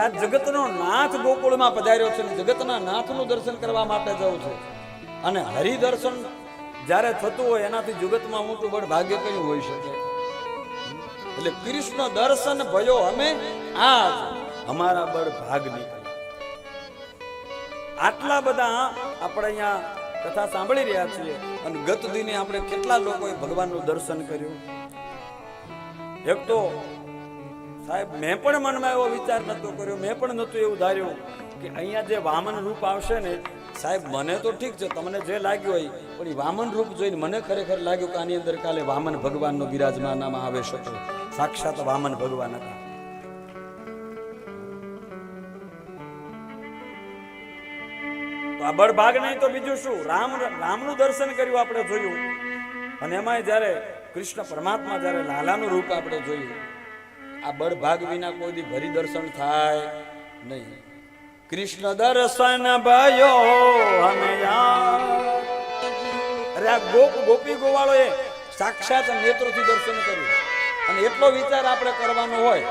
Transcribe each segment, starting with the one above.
આ જગતનો નાથ ગોકુળમાં પધાર્યો છે, જગતના નાથનું દર્શન કરવા માટે જવું છે. અને હરિદર્શન જ્યારે થતું હોય એનાથી જગતમાં મોટું બળ ભાગ્ય કયું હોઈ શકે? એટલે કૃષ્ણ દર્શન ભયો અમે આજ અમારા બળ ભાગ નીકળ્યા. આટલા બધા આપણે અહીંયા કથા સાંભળી રહ્યા છીએ અને ગત દિને આપણે કેટલા લોકોએ ભગવાનનું દર્શન કર્યું. એક તો સાહેબ મેં પણ મનમાં એવો વિચાર નતો કર્યો, મેં પણ નતું એવું ધાર્યું કે અહીંયા જે વામન રૂપ આવશે ને સાહેબ, મને તો ઠીક છે, તમને જે લાગ્યું હોય, પણ એ વામન રૂપ જોઈને મને ખરેખર લાગ્યું કે આની અંદર કાલે વામન ભગવાનનો બિરાજમાનમાં આવે શકે. સાક્ષાત વામન ભગવાન હતા. તો આ બળભાગ નહીં તો બીજું શું? રામનું દર્શન કર્યું આપણે જોયું. અને એમાં જ્યારે કૃષ્ણ પરમાત્મા જ્યારે લાલાનું રૂપ આપણે જોયું, આ બળભાગ વિના કોઈ દી ભરી દર્શન થાય નહીં. કૃષ્ણ દર્શન ભયો અમે અરે આ ગોપી ગોવાળો એ સાક્ષાત નેત્રોથી દર્શન કર્યું. અને એટલો વિચાર આપણે કરવાનો હોય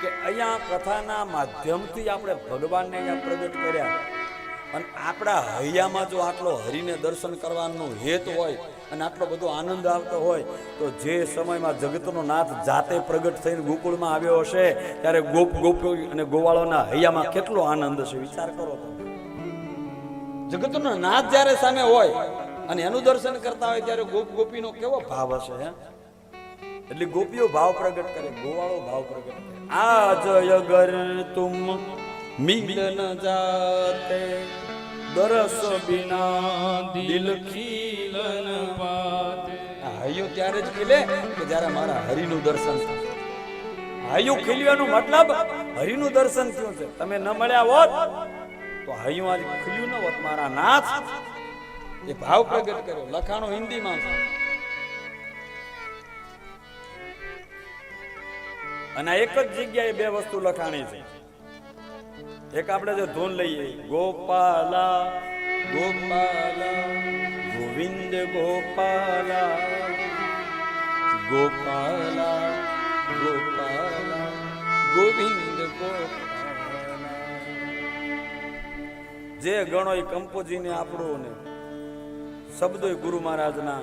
કે અહીંયા કથાના માધ્યમથી આપણે ભગવાનને અહીંયા પ્રગટ કર્યા. અને આપણા હૈયામાં જો આટલો હરિને દર્શન કરવાનો હેતુ હોય અને આટલો બધો આનંદ આવતો હોય, તો જે સમયમાં જગતનો નાથ જાતે પ્રગટ થઈને ગોકુળમાં આવ્યો હશે ત્યારે ગોપી અને ગોવાળોના હૈયામાં કેટલો આનંદ હશે, વિચાર કરો. જગતનો નાથ જ્યારે સામે હોય અને એનું દર્શન કરતા હોય ત્યારે ગોપીનો કેવો ભાવ હશે? એટલે ગોપીઓ ભાવ પ્રગટ કરે, ગોવાળો ભાવ પ્રગટ કરે. આજ અગર તુમ મિલન જાતે દરસ બિના દિલ ખીલન પાતે. હૈયો ત્યારે જ ખીલે કે જ્યારે મારા હરિનું દર્શન થાય. હૈયું ખીલવાનું મતલબ હરિનું દર્શન થયું છે. તમે ન મળ્યા હોત તો હૈયું આજ ખીલ્યું ન હોત. મારા નાથ એ ભાવ પ્રગટ કર્યો. લખાણો હિન્દીમાં છે. અને એક જ જગ્યાએ બે વસ્તુ લખાણી છે. એક આપણે જો ધૂન લઈએ, ગોપાલા ગોપાલા ગોવિંદ ગોપાલા ગોપાલા ગોપાલા ગોવિંદ ગોપાલા. જે ગણો એ કંપોજીને આપણું ને શબ્દો ગુરુ મહારાજના,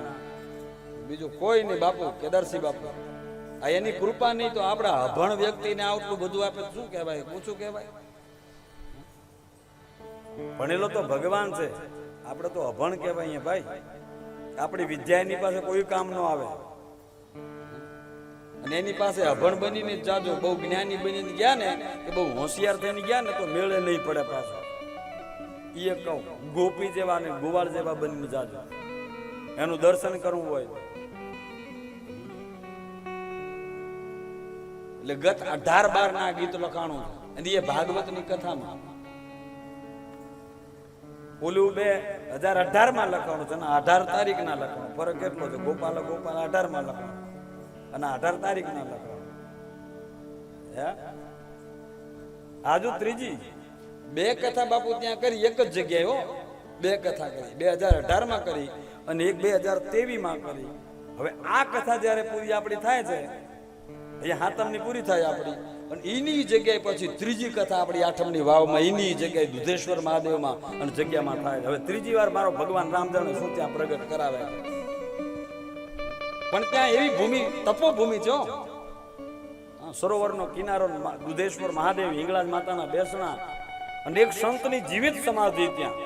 બીજું કોઈ નહીં. બાપુ કેદારસિંહ બાપુ, આ એની કૃપા નહીં તો આપણા અભણ વ્યક્તિને આટલું બધું આપે શું કહેવાય? પૂછું કહેવાય? ભણેલો તો ભગવાન છે, આપણે તો અભણ કહેવાય ભાઈ. આપણી વિદ્યા એની પાસે કોઈ કામ ન આવે. અને એની પાસે અભણ બનીને જાજો, બહુ જ્ઞાની બનીને ગયા ને કે બહુ હોશિયાર થઈને ગયા ને તો મેળે નહીં પડે પાછા. એ કહું ગોપી જેવા ને ગોવાળ જેવા બનીને જાજો, એનું દર્શન કરવું હોય. એટલે ગત 18-12 ના ગીત લખાણું અને એ ભાગવત ની કથામાં. ઓલું 2018 માં લખાણું છે અને 18 તારીખ ના લખાણું. ફરક કેટલો છે? ગોપાલ 18 માં લખાણું અને 18 તારીખ ના લખાણું. આજુ ત્રીજી બે કથા બાપુ ત્યાં કરી, એક જ જગ્યાએ હો. બે કથા કરી, 2018 માં કરી અને એક 2023 માં કરી. હવે આ કથા જયારે પૂરી આપણી થાય છે, અહીંયા હાતમની પૂરી થાય આપણી, અને એની જગ્યાએ પછી ત્રીજી કથા આપણી આઠમની વાવમાં એની જગ્યાએ દુધેશ્વર મહાદેવમાં અને જગ્યામાં થાય. હવે ત્રીજી વાર મારો ભગવાન રામચંદ્ર શું ત્યાં પ્રગટ કરાવે. પણ ત્યાં એવી ભૂમિ, તપોભૂમિ છે, સરોવરનો કિનારો, દુધેશ્વર મહાદેવ, હિંગળાજ માતાના બેસણા અને એક સંતની જીવિત સમાધિ ત્યાં,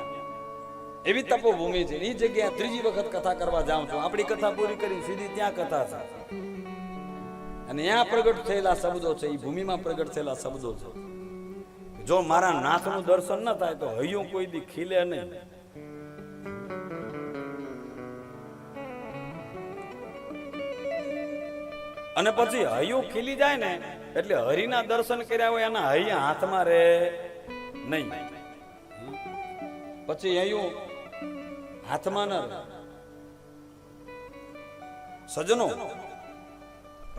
એવી તપોભૂમિ છે. એ જગ્યાએ ત્રીજી વખત કથા કરવા જાઉં છું. આપણી કથા પૂરી કરી સીધી ત્યાં કથા છે અને ત્યાં પ્રગટ થયેલા શબ્દો છે, એ ભૂમિમાં પ્રગટ થયેલા શબ્દો છે. જો મારા નાથનું દર્શન ન થાય તો હૈયું કોઈ દી ખીલે નહીં. અને પછી હૈયું ખીલી જાય ને એટલે હરિના દર્શન કર્યા હોય એના હૈયા હાથમાં રહે નહીં. પછી હૈયું હાથમાં ન રહે. સજનો,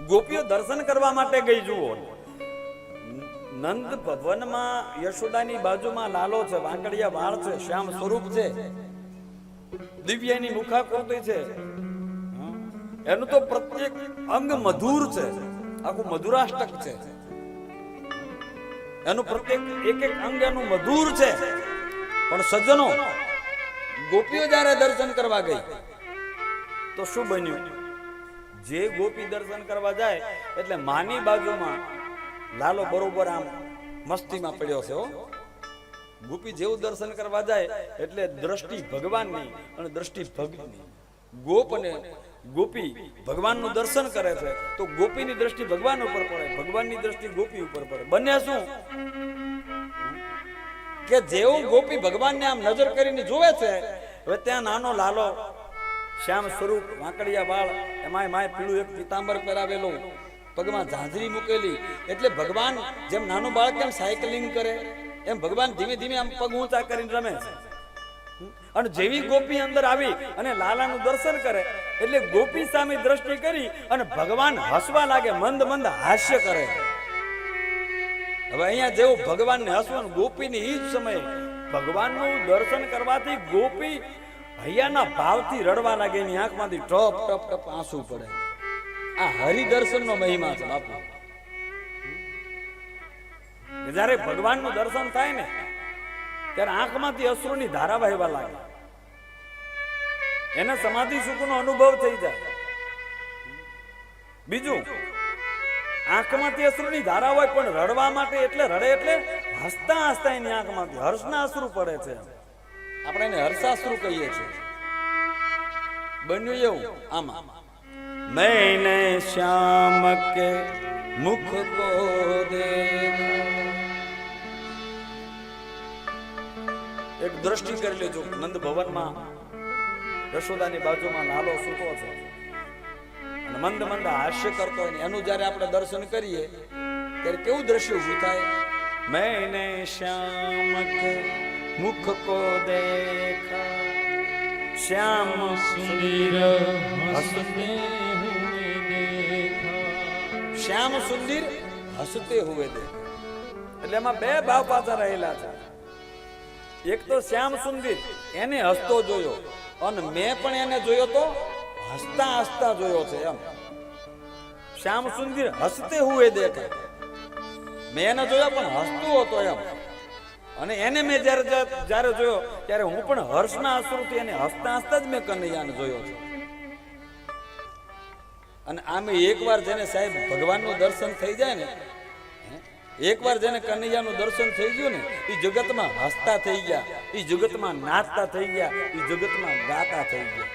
ગોપીઓ દર્શન કરવા માટે ગઈ. જુઓ, નંદ ભવનમાં યશોદાની બાજુમાં લાલો છે, વાંકડિયા વાળ છે, શ્યામ સ્વરૂપ છે, દિવ્યની મુખાકૃતિ છે, એનું તો પ્રત્યેક અંગ મધુર છે, આખું મધુરાષ્ટક છે. એનું પ્રત્યેક એક એક અંગ એનું મધુર છે. પણ સજ્જનો, ગોપીઓ જ્યારે દર્શન કરવા ગઈ તો શું બન્યું? જે ગોપી દર્શન કરવા જાય એટલે માની બાજુમાં લાલો બરોબર આમ મસ્તીમાં પડ્યો છે. હો, ગોપી જેવું દર્શન કરવા જાય એટલે દ્રષ્ટિ ભગવાનની અને દ્રષ્ટિ ભક્તની. ગોપ અને ગોપી ભગવાનનું દર્શન કરે છે તો ગોપીની દ્રષ્ટિ ભગવાન ઉપર પડે, ભગવાનની દ્રષ્ટિ ગોપી ઉપર પડે. બંને શું કે જેવું ગોપી ભગવાનને આમ નજર કરીને જોવે છે, હવે ત્યાં નાનો લાલો શ્યામ સ્વરૂપ, વાંકડિયા વાળ, એમાંય માય પીળું એક પીતાંબર પહેરાવેલું, પગમાં ઝાંઝરી મૂકેલી, એટલે ભગવાન જેમ નાનું બાળક કેમ સાયકલિંગ કરે એમ ભગવાન ધીમે ધીમે આમ પગ ઊંચા કરીને રમે છે. અને જેવી ગોપી અંદર આવી અને લાલાનું દર્શન કરે એટલે ગોપી સામે દ્રષ્ટિ કરી અને ભગવાન હસવા લાગે, મંદ મંદ હાસ્ય કરે. હવે અહીંયા જેવું ભગવાનને હસવાનું, ગોપીની એ જ સમયે ભગવાનનું દર્શન કરવાથી ગોપી હૈયાના ભાવથી રડવા લાગે, એની આંખમાંથી ટપ ટપ ટપ આંસુ પડે. આ હરિદર્શનનો મહિમા છે બાપુ. જ્યારે ભગવાનનું દર્શન થાય ને ત્યારે આંખમાંથી અશ્રુની ધારા વહેવા લાગે, એને સમાધિ સુખનો અનુભવ થઈ જાય. બીજું, આંખમાંથી અશ્રુની ધારા હોય પણ રડવા માટે એટલે રડે એટલે હસતા હસતા એની આંખમાંથી હર્ષના અશ્રુ પડે છે. આપણે એને હર્ષાશ્રુ કહીએ છીએ. બન્યું એવું આમાં, मैंने श्याम के मुख को देखा. એક દ્રષ્ટિ કરી લેજો. નંદ ભવનમાં યશોદાની બાજુમાં નાલો સૂતો છે અને મંદ મંદ હાસ્ય કરતો હોય, એનું જયારે આપણે દર્શન કરીએ ત્યારે કેવું દ્રશ્ય ઊભું થાય? मैंने श्याम के मुख को देखा, श्याम सुंदर हंसते हुए देखा. શ્યામ સુંદર હસતે હુએ દેખા. એટલે એમાં બે ભાવ પાછા રહેલા છે. એક તો શ્યામ સુંદર, એને હસતો જોયો, અને મેં પણ એને જોયો તો હસતા હસતા જોયો છે. એમ શ્યામ સુંદર હસતે હુએ દેખા, મેં એને જોયો પણ હસતો હતો એમ. અને એને મેં જ્યારે જોયો ત્યારે હું પણ હર્ષના અશ્રુથી એને હસતા હસતા જ મેં કનૈયાને જોયો છે. અને આમે એકવાર જેને સાહેબ ભગવાનનું દર્શન થઈ જાય ને, એકવાર જેને કનૈયાનું દર્શન થઈ ગયું ને, એ જગતમાં હસતા થઈ ગયા, એ જગતમાં નાચતા થઈ ગયા, એ જગતમાં ગાતા થઈ ગયા.